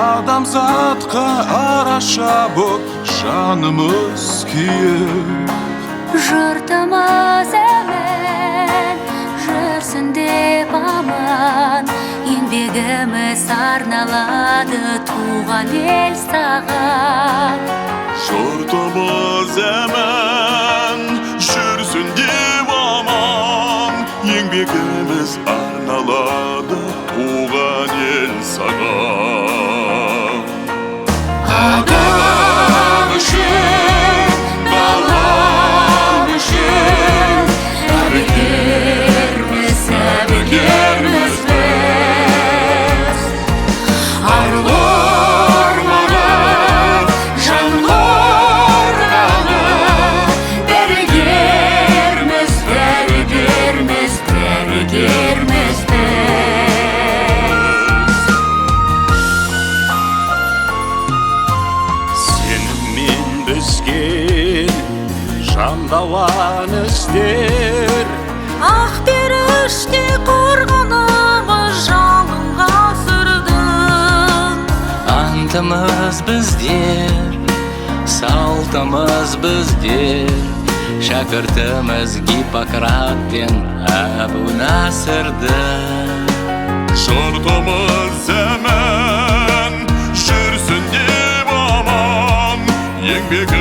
Адамзатқа араша боп жанымыз күйіп. Жұртымыз әмін жүрсін деп аман, еңбегіміз арналады туған ел саған. Жұртымыз әмін жүрсін деп аман, еңбегіміз арналады туған ел саған. Адам үшін, балам үшін, әбігерміз, әбігерміз біз. Арлы орманы, жан қорғаны, дәрігерміз, дәрігерміз, дәрігерміз біз. Сеніммен бізген жандауан істер, Ақ періште қорғанымыз жалынға сүрдің. Антымыз біздер, салтымыз біздер, шәкіртіміз Гиппократ пен Әбу Насырды. жұртымыз әмін жүрсін деп аман, еңбегі